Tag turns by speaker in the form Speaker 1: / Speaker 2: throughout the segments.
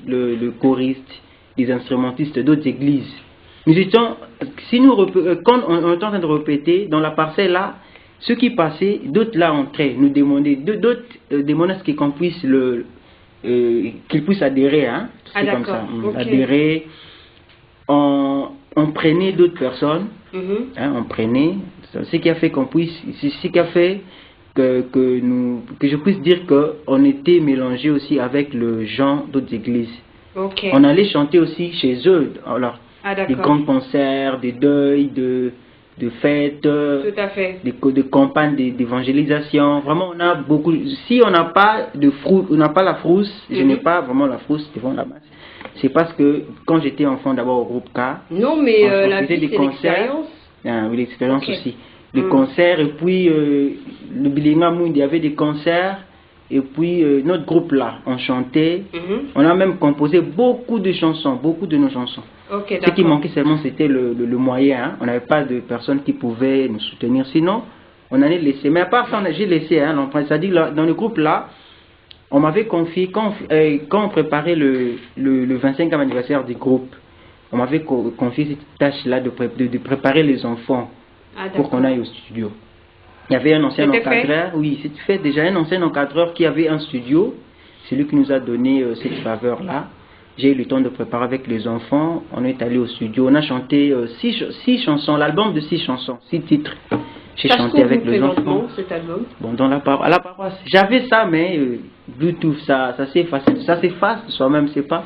Speaker 1: le choriste, les instrumentistes d'autres églises. Nous étions, si nous, quand on était en train de répéter, dans la parcelle là, ceux qui passaient, d'autres là entraient, nous demandaient, d'autres demandaient à ce qu'on puisse qu'ils puissent adhérer, hein, c'est comme ça, okay. Adhérer. On prenait d'autres personnes, hein, on prenait, ce qui a fait qu'on puisse, c'est ce qui a fait que je puisse dire qu'on était mélangés aussi avec le gens d'autres églises. Okay. On allait chanter aussi chez eux, alors, des grands concerts, des deuils, de fêtes, de campagnes d'évangélisation. Vraiment, on a beaucoup. Si on n'a pas la frousse, je n'ai pas vraiment la frousse devant la masse. C'est parce que quand j'étais enfant, d'abord au groupe K,
Speaker 2: non, mais
Speaker 1: on
Speaker 2: la
Speaker 1: faisait
Speaker 2: vie,
Speaker 1: des concerts. Oui, l'expérience aussi. Les concerts, et puis le Bilingamou, il y avait des concerts. Et puis notre groupe là, on chantait. On a même composé beaucoup de chansons, beaucoup de nos chansons. Ce qui manquait seulement, c'était le moyen. Hein. On n'avait pas de personnes qui pouvaient nous soutenir. Sinon, on allait laisser. Mais à part ça, j'ai laissé. Hein, c'est-à-dire, dans le groupe là, on m'avait confié, quand on préparait le 25e anniversaire du groupe, on m'avait confié cette tâche-là de préparer les enfants pour qu'on aille au studio. Il y avait un ancien encadreur, oui, c'est fait déjà un ancien encadreur qui avait un studio, c'est lui qui nous a donné cette faveur-là. J'ai eu le temps de préparer avec les enfants, on est allé au studio, on a chanté 6 chansons, l'album de 6 chansons, 6 titres. J'ai chanté avec les enfants.
Speaker 2: Cet album.
Speaker 1: Bon, à la paroisse, j'avais ça, mais Bluetooth, ça s'efface de soi-même, c'est pas.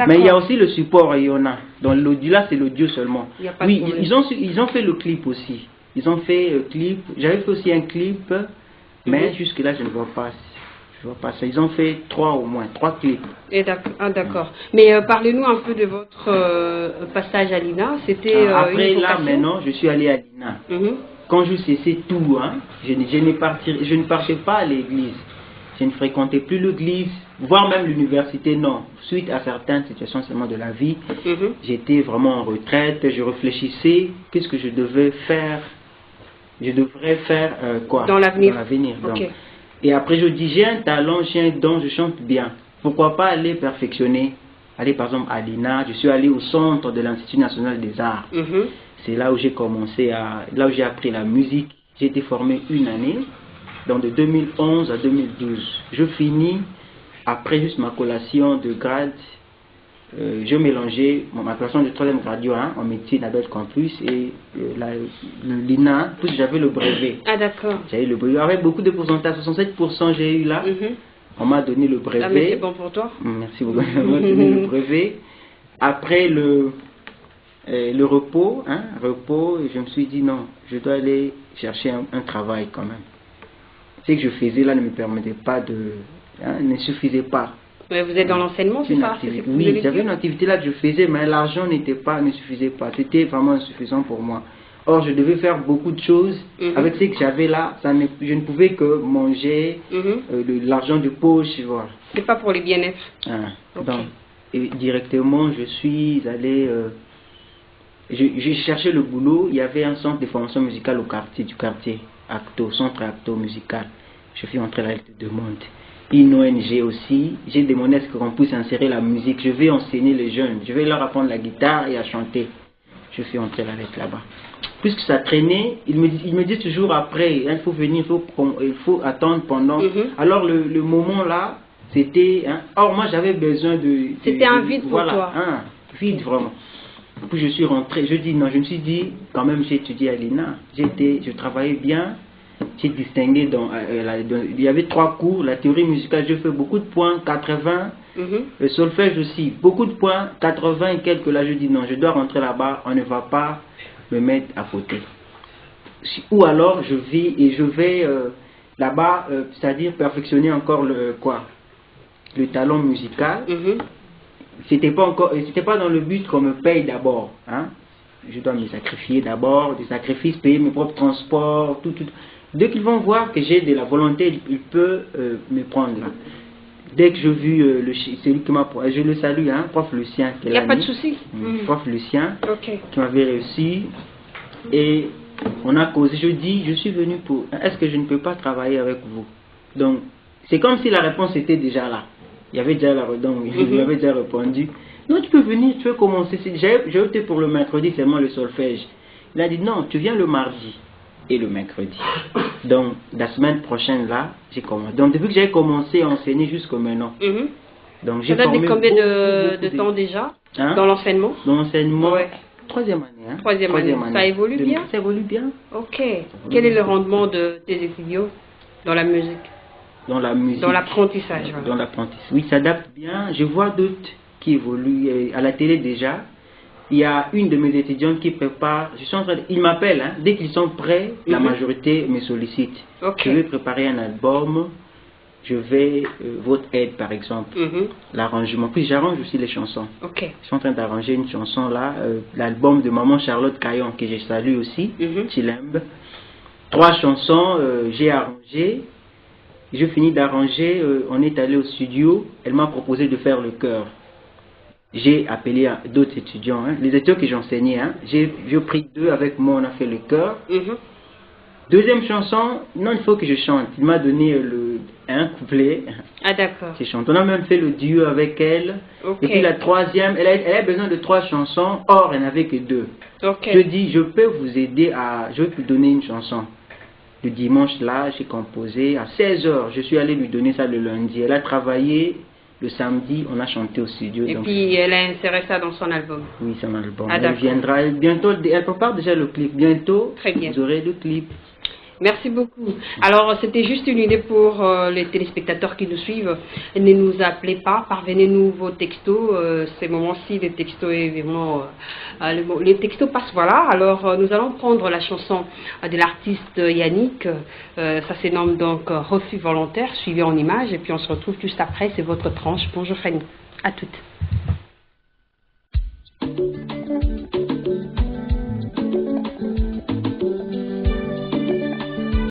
Speaker 1: Mais il y a aussi le support, il y en a. Dans l'audio, là, c'est l'audio seulement. Oui, ils ont fait le clip aussi. Ils ont fait clip. J'avais fait aussi un clip, mais jusque-là, je ne vois pas. Je vois pas ça. Ils ont fait 3 au moins, 3 clips.
Speaker 2: D'accord. Mais parlez-nous un peu de votre passage à l'INA. C'était
Speaker 1: après là, maintenant, je suis allé à l'INA. Quand je cessais tout, hein, je ne partais pas à l'église. Je ne fréquentais plus l'église, voire même l'université, non. Suite à certaines situations seulement de la vie, j'étais vraiment en retraite. Je réfléchissais, qu'est-ce que je devais faire. Je devrais faire quoi
Speaker 2: dans l'avenir.
Speaker 1: Et après, je dis, j'ai un talent, j'ai un don, je chante bien. Pourquoi pas aller perfectionner? Aller par exemple à l'INA, je suis allé au centre de l'Institut national des arts. C'est là où j'ai commencé là où j'ai appris la musique. J'ai été formé une année, donc de 2011 à 2012. Je finis, après juste ma collation de grade, je mélangeais ma collation de 3e graduat en médecine à Belle Campus et l'INA, plus j'avais le brevet.
Speaker 2: D'accord.
Speaker 1: J'avais le brevet avec beaucoup de pourcentage, 67% j'ai eu là. On m'a donné le brevet.
Speaker 2: Mais c'est bon pour toi.
Speaker 1: Merci beaucoup. On m'a donné le brevet. Après le repos, je me suis dit non, je dois aller chercher un travail quand même. Ce que je faisais là ne me permettait pas ne suffisait pas.
Speaker 2: Mais vous êtes dans l'enseignement, c'est ça?
Speaker 1: Oui, j'avais une activité là que je faisais, mais l'argent ne suffisait pas. C'était vraiment insuffisant pour moi. Or, je devais faire beaucoup de choses. Avec ce que j'avais là, je ne pouvais que manger l'argent de poche, voilà.
Speaker 2: C'est pas pour les bien-être.
Speaker 1: Donc, et directement, je suis allé... j'ai cherché le boulot. Il y avait un centre de formation musicale du quartier, Acto, centre Acto musical. Je suis entré là, elle te demande. Une ONG aussi, j'ai demandé à ce qu'on puisse insérer la musique. Je vais enseigner les jeunes, je vais leur apprendre la guitare et à chanter. Je suis entré là-bas. Puisque ça traînait, il me dit toujours après, il faut venir, il faut attendre pendant. Alors le moment là, c'était... or moi j'avais besoin de...
Speaker 2: C'était un vide pour toi.
Speaker 1: Vide vraiment. Puis je suis rentré, je me suis dit, quand même j'ai étudié à l'INA, je travaillais bien. J'ai distingué il y avait 3 cours, la théorie musicale, j'ai fait beaucoup de points, 80, le solfège aussi, beaucoup de points, 80 et quelques, là je dis non, je dois rentrer là-bas, on ne va pas me mettre à côté. Ou alors je vais là-bas, c'est-à-dire perfectionner encore le talent musical. C'était pas dans le but qu'on me paye d'abord, hein. Je dois me sacrifier d'abord, des sacrifices, payer mes propres transports, tout. Dès qu'ils vont voir que j'ai de la volonté, ils peuvent me prendre là. Dès que j'ai vu celui qui m'a... Je le salue, hein, prof Lucien.
Speaker 2: Il n'y a pas de souci.
Speaker 1: Prof Lucien, qui m'avait réussi. Et on a causé. Je dis, je suis venu pour... Est-ce que je ne peux pas travailler avec vous? Donc, c'est comme si la réponse était déjà là. Il y avait déjà la redonde, il lui avait déjà répondu. Non, tu peux venir, tu peux commencer. J'ai opté pour le mercredi, seulement le solfège. Il a dit non, tu viens le mardi et le mercredi. Donc, la semaine prochaine, là, j'ai commencé. Donc, depuis que j'ai commencé à enseigner jusqu'à maintenant.
Speaker 2: Donc, j'ai formé combien de temps déjà dans l'enseignement?
Speaker 1: Dans l'enseignement, troisième année.
Speaker 2: Troisième année. Ça évolue bien?
Speaker 1: Ça évolue bien.
Speaker 2: Ok. Quel est le rendement de tes étudiants dans la musique?
Speaker 1: Dans la musique.
Speaker 2: Dans l'apprentissage.
Speaker 1: Dans l'apprentissage. Oui, ça s'adapte bien. Je vois d'autres qui évoluent. À la télé déjà, il y a une de mes étudiantes qui prépare. Je suis en train de, ils m'appellent. Hein, dès qu'ils sont prêts, la majorité me sollicite. Je vais préparer un album. Je vais votre aide par exemple, l'arrangement. Puis j'arrange aussi les chansons. Je suis en train d'arranger une chanson là, l'album de Maman Charlotte Caillon que je salue aussi, Chilembe. 3 chansons, j'ai arrangé. Je finis d'arranger, on est allé au studio. Elle m'a proposé de faire le chœur. J'ai appelé d'autres étudiants, hein, les étudiants que j'enseignais. Hein, j'ai pris 2 avec moi, on a fait le chœur. Deuxième chanson, non, il faut que je chante. Il m'a donné un couplet.
Speaker 2: Ah d'accord.
Speaker 1: Je chante. On a même fait le duo avec elle. Et puis la troisième, elle a besoin de 3 chansons. Or, elle n'avait que 2. Je dis, je peux vous aider je vais vous donner une chanson. Le dimanche là, j'ai composé à 16h. Je suis allé lui donner ça le lundi. Elle a travaillé. Le samedi, on a chanté au studio.
Speaker 2: Et puis, elle a inséré ça dans son album.
Speaker 1: Oui, son album. Elle viendra bientôt. Elle prépare déjà le clip. Bientôt,
Speaker 2: très bien.
Speaker 1: Vous aurez le clip.
Speaker 2: Merci beaucoup. Alors, c'était juste une idée pour les téléspectateurs qui nous suivent. Ne nous appelez pas, parvenez-nous vos textos. Ces moments-ci, les textos, évidemment, les textos passent, voilà. Alors, nous allons prendre la chanson de l'artiste Yannick. Ça se nomme donc Refus volontaire, suivi en images. Et puis, on se retrouve juste après. C'est votre tranche. Bonjour Fanny. À toutes.